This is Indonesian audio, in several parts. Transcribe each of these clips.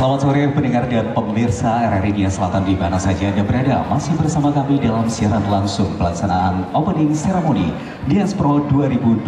Selamat sore pendengar dan pemirsa RRI Nia Selatan di mana saja Anda berada. Masih bersama kami dalam siaran langsung pelaksanaan opening ceremony Dias Pro 2025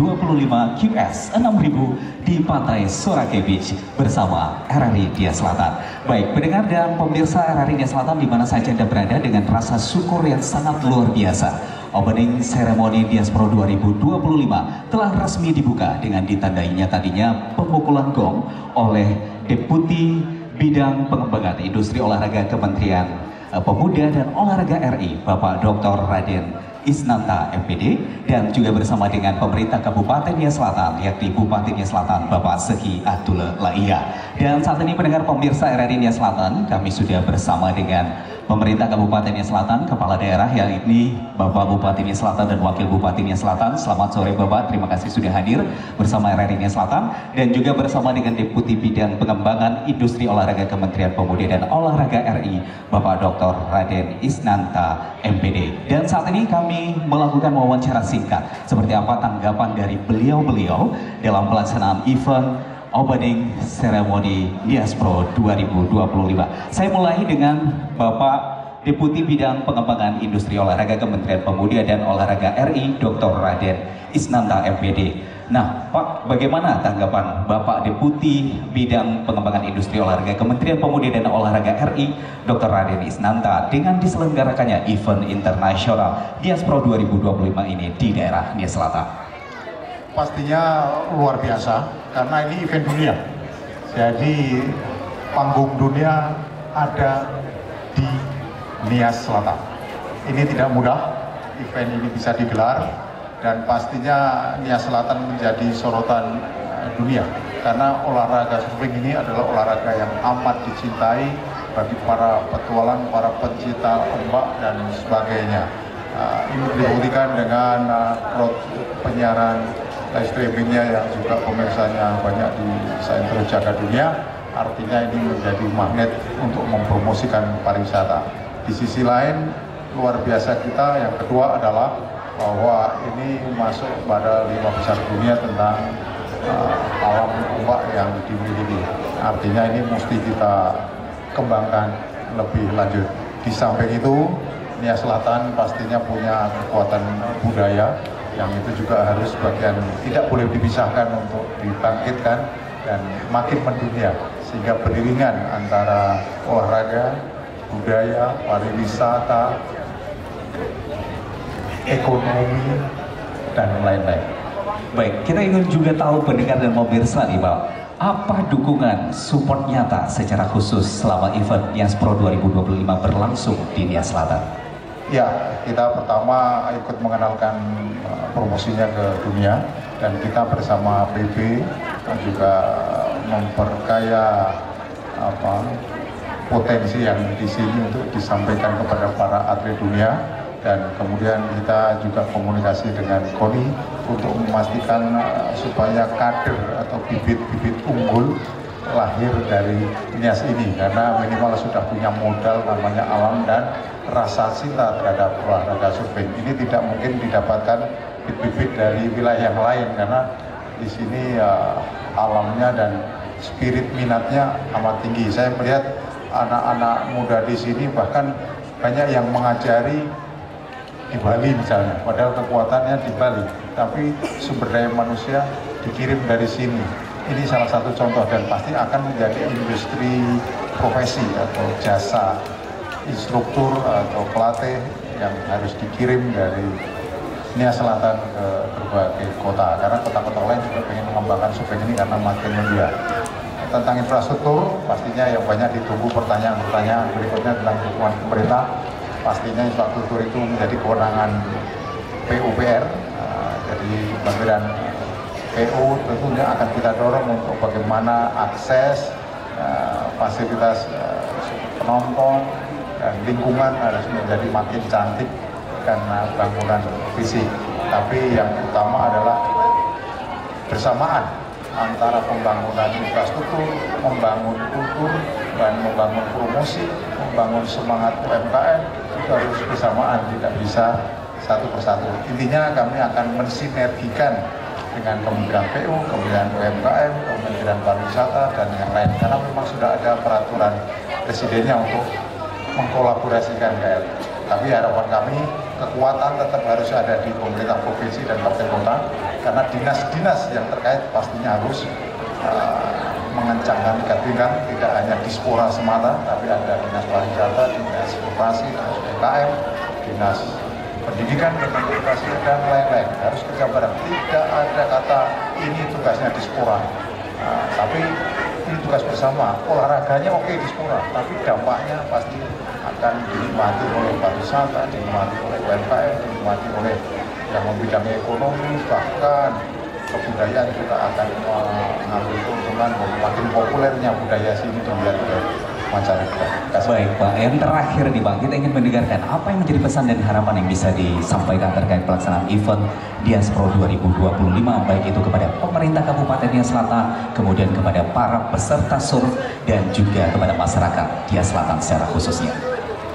QS 6000 di Pantai Sorake Beach bersama RRI Nia Selatan. Baik pendengar dan pemirsa RRI Nia Selatan di mana saja Anda berada, dengan rasa syukur yang sangat luar biasa. Opening ceremony Dias Pro 2025 telah resmi dibuka dengan ditandainya tadinya pemukulan gong oleh Deputi Bidang Pengembangan Industri Olahraga Kementerian Pemuda dan Olahraga RI, Bapak Dr. Raden Isnanta MPD, dan juga bersama dengan pemerintah Kabupaten Nia Selatan, yakni Bupati Nia Selatan Bapak Seki Atul Laia. Dan saat ini pendengar pemirsa RRI Nia Selatan, kami sudah bersama dengan pemerintah Kabupaten Nia Selatan, Kepala Daerah yang ini Bapak Bupati Nia Selatan dan Wakil Bupati Nia Selatan. Selamat sore Bapak, terima kasih sudah hadir bersama RRI Nia Selatan, dan juga bersama dengan Deputi Bidang Pengembangan Industri Olahraga Kementerian Pemuda dan Olahraga RI, Bapak Dr. Raden Isnanta MPD. Dan saat ini kami melakukan wawancara singkat seperti apa tanggapan dari beliau-beliau dalam pelaksanaan event opening ceremony Dias Pro 2025. Saya mulai dengan Bapak Deputi Bidang Pengembangan Industri Olahraga Kementerian Pemuda dan Olahraga RI, Dr. Raden Isnanta MPD. Nah, Pak, bagaimana tanggapan Bapak Deputi Bidang Pengembangan Industri Olahraga Kementerian Pemuda dan Olahraga RI, Dr. Raden Isnanta, dengan diselenggarakannya event internasional Dias Pro 2025 ini di daerah Nia Selatan? Pastinya luar biasa karena ini event dunia. Jadi panggung dunia ada di Nia Selatan. Ini tidak mudah event ini bisa digelar, dan pastinya Nia Selatan menjadi sorotan dunia karena olahraga surfing ini adalah olahraga yang amat dicintai bagi para petualang, para pencinta ombak dan sebagainya. Ini dibuktikan dengan penyiaran live streamingnya yang juga pemirsanya banyak di seluruh jagat dunia. Artinya ini menjadi magnet untuk mempromosikan pariwisata. Di sisi lain, luar biasa kita yang kedua adalah bahwa ini masuk pada 5 besar dunia tentang alam ombak yang dimiliki. Artinya ini mesti kita kembangkan lebih lanjut. Di samping itu, Nia Selatan pastinya punya kekuatan budaya yang itu juga harus bagian tidak boleh dipisahkan untuk dibangkitkan dan makin mendunia, sehingga beriringan antara olahraga, budaya, pariwisata, ekonomi, dan lain-lain. Baik, kita ingin juga tahu pendengar dan pemirsa nih Pak, apa dukungan support nyata secara khusus selama event Dias Pro 2025 berlangsung di Nia Selatan? Ya, kita pertama ikut mengenalkan promosinya ke dunia, dan kita bersama PB juga memperkaya potensi yang di sini untuk disampaikan kepada para atlet dunia. Dan kemudian kita juga komunikasi dengan KONI untuk memastikan supaya kader atau bibit-bibit unggul lahir dari Nias ini, karena minimal sudah punya modal namanya alam dan rasa cinta terhadap olahraga surfing. Ini tidak mungkin didapatkan bibit-bibit dari wilayah yang lain karena di sini alamnya dan spirit minatnya amat tinggi. Saya melihat anak-anak muda di sini bahkan banyak yang mengajari di Bali misalnya, padahal kekuatannya di Bali, tapi sumber daya manusia dikirim dari sini. Ini salah satu contoh, dan pasti akan menjadi industri profesi atau jasa instruktur atau pelatih yang harus dikirim dari Nia Selatan ke berbagai kota, karena kota-kota lain juga ingin mengembangkan surfing ini karena makin mendia. Tentang infrastruktur, pastinya yang banyak ditunggu pertanyaan-pertanyaan berikutnya tentang dukungan pemerintah. Pastinya infrastruktur itu menjadi kewenangan PUPR, jadi Kementerian PU tentunya akan kita dorong untuk bagaimana akses fasilitas penonton dan lingkungan harus menjadi makin cantik karena bangunan fisik. Tapi yang utama adalah bersamaan antara pembangunan infrastruktur, membangun kultur, dan membangun promosi, membangun semangat UMKM, itu harus bersamaan, tidak bisa satu persatu. Intinya kami akan mensinergikan dengan Kementerian PU, Kementerian UMKM, Kementerian Pariwisata, dan yang lain. Karena memang sudah ada peraturan presidennya untuk mengkolaborasikan KL. Tapi harapan kami, kekuatan tetap harus ada di pemerintah provinsi dan kabupaten kota, karena dinas-dinas yang terkait pastinya harus mengencangkan tingkat, tidak hanya dispora semata, tapi ada dinas pariwisata, dinas koperasi, dinas UMKM, dinas pendidikan, edukasi, dan lain-lain. Harus kerja bareng. Tidak ada kata ini tugasnya dispora, tapi ini tugas bersama. Olahraganya oke dispora, tapi dampaknya pasti akan dinikmati oleh pariwisata, dinikmati oleh UMKM, dinikmati oleh yang membidangi ekonomi, bahkan kebudayaan juga akan mengambil keuntungan. Makin populernya budaya sini dilihat oleh masyarakat. Baik Pak, yang terakhir nih Pak, kita ingin mendengarkan apa yang menjadi pesan dan harapan yang bisa disampaikan terkait pelaksanaan event Diaspro 2025, baik itu kepada pemerintah Kabupaten Nias Selatan, kemudian kepada para peserta surf, dan juga kepada masyarakat Nias Selatan secara khususnya.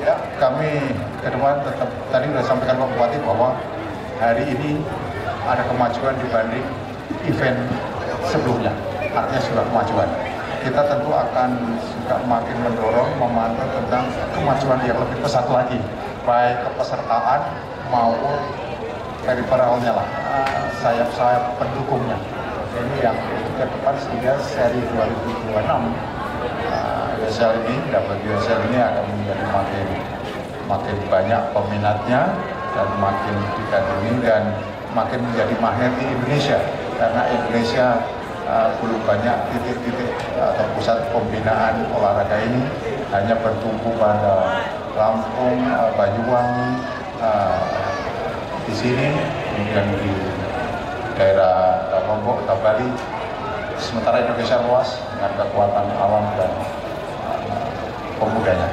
Ya, kami ke depan tetap, tadi sudah sampaikan Pak Bupati bahwa hari ini ada kemajuan dibanding event sebelumnya, artinya sudah kemajuan. Kita tentu akan juga makin mendorong, memantau tentang kemajuan yang lebih pesat lagi, baik kepesertaan maupun periferalnya lah, sayap-sayap pendukungnya. Ini yang ke depan sehingga seri 2026 WSL ini, WSL ini akan menjadi makin banyak peminatnya dan makin digandrungi dan makin menjadi magnet di Indonesia, karena Indonesia belum banyak titik-titik atau pusat pembinaan olahraga ini, hanya bertumpu pada Lampung, Banyuwangi, di sini, kemudian di daerah Lombok, Bali. Sementara Indonesia luas dengan kekuatan alam dan pemudanya.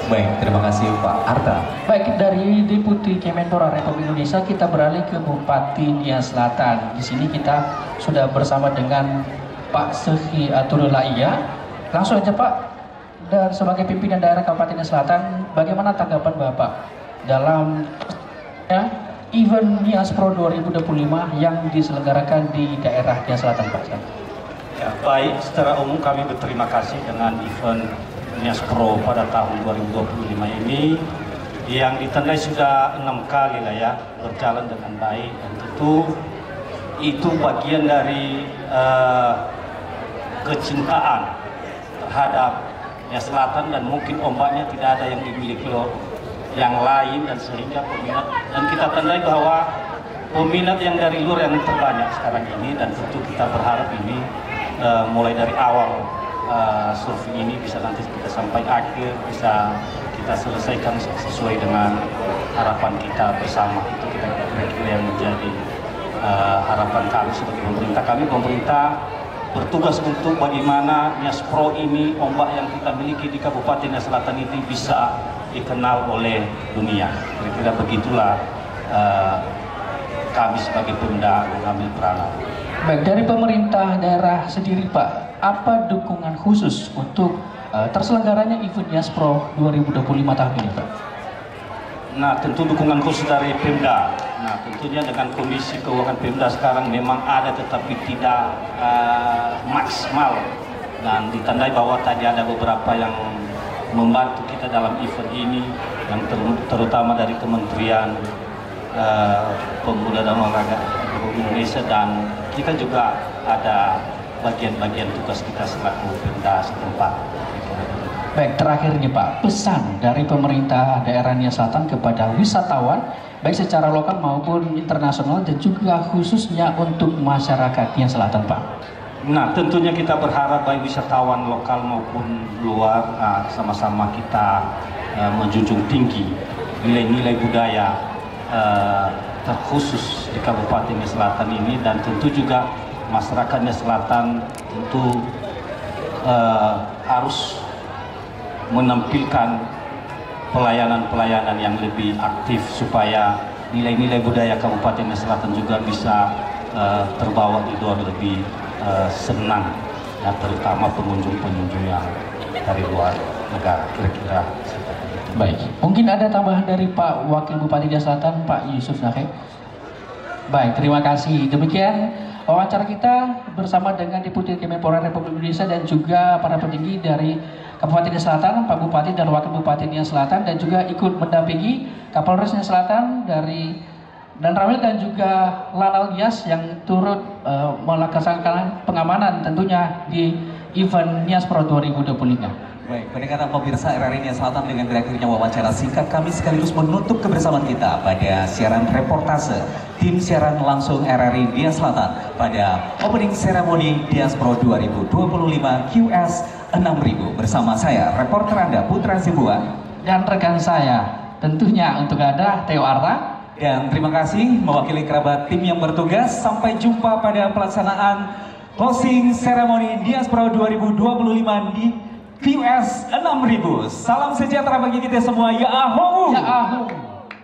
Baik, terima kasih Pak Arta. Baik, dari Deputi Kemenpora Republik Indonesia kita beralih ke Bupati Nias Selatan. Di sini kita sudah bersama dengan Pak Sehi Aturul Laia. Langsung aja Pak, dan sebagai pimpinan daerah Kabupaten Nias Selatan, bagaimana tanggapan Bapak dalam event Diaspro 2025 yang diselenggarakan di daerah Nias Selatan, Pak? Ya, baik, secara umum kami berterima kasih dengan event Diaspro pada tahun 2025 ini yang ditandai sudah 6 kali lah ya, berjalan dengan baik, dan tentu itu bagian dari kecintaan terhadap Nias Selatan, dan mungkin ombaknya tidak ada yang dimiliki oleh yang lain, dan sehingga peminat, dan kita tandai bahwa peminat yang dari luar yang terbanyak sekarang ini, dan tentu kita berharap ini mulai dari awal survei ini bisa nanti kita sampai akhir, bisa kita selesaikan sesuai dengan harapan kita bersama. Itu kira-kira yang menjadi harapan kami sebagai pemerintah. Pemerintah bertugas untuk bagaimana Diaspro ini, ombak yang kita miliki di Kabupaten Nias Selatan ini bisa dikenal oleh dunia. Kira-kira begitulah kami sebagai Pemda mengambil peranan. Baik, dari pemerintah daerah sendiri Pak, apa dukungan khusus untuk terselenggaranya event Diaspro 2025 tahun ini Pak? Nah, tentu dukungan khusus dari Pemda. Nah, tentunya dengan kondisi keuangan Pemda sekarang memang ada, tetapi tidak maksimal, dan ditandai bahwa tadi ada beberapa yang membantu kita dalam event ini, yang terutama dari Kementerian Pemuda dan Olahraga Republik Indonesia, dan kita juga ada bagian-bagian tugas kita selaku Pemda setempat. Baik, terakhir nih Pak, pesan dari pemerintah daerah Nias Selatan kepada wisatawan, baik secara lokal maupun internasional, dan juga khususnya untuk masyarakat Nias Selatan Pak. Nah, tentunya kita berharap baik wisatawan lokal maupun luar, sama-sama kita menjunjung tinggi nilai-nilai budaya terkhusus di Kabupaten Nias Selatan ini, dan tentu juga masyarakat Nias Selatan tentu harus menampilkan pelayanan-pelayanan yang lebih aktif supaya nilai-nilai budaya Kabupaten Nias Selatan juga bisa terbawa di luar lebih senang, ya, terutama pengunjung-pengunjung yang dari luar negara. Kira-kira seperti itu. Baik, mungkin ada tambahan dari Pak Wakil Bupati Nias Selatan, Pak Yusuf Nakhe. Baik, terima kasih. Demikian wawancara kita bersama dengan Deputi Kemenpora Republik Indonesia dan juga para petinggi dari Kabupaten Nias Selatan, Pak Bupati dan Wakil Bupati Nias Selatan, dan juga ikut mendampingi Kapolres Nias Selatan dari dan Ramil dan juga Lanal Nias yang turut melaksanakan pengamanan tentunya di event Nias Pro 2025. Baik, pendekatan pemirsa RRI Nias Selatan dengan berakhirnya wawancara singkat kami sekaligus menutup kebersamaan kita pada siaran reportase tim siaran langsung RRI Nias Selatan pada opening ceremony Nias Pro 2025 QS 6000 bersama saya reporter Anda Putra Sibuan Dan rekan saya tentunya untuk Anda Theo Arta. Dan terima kasih mewakili kerabat tim yang bertugas. Sampai jumpa pada pelaksanaan closing ceremony Nias Pro 2025 di QS 6000. Salam sejahtera bagi kita semua. Ya ahu. Ya ahu.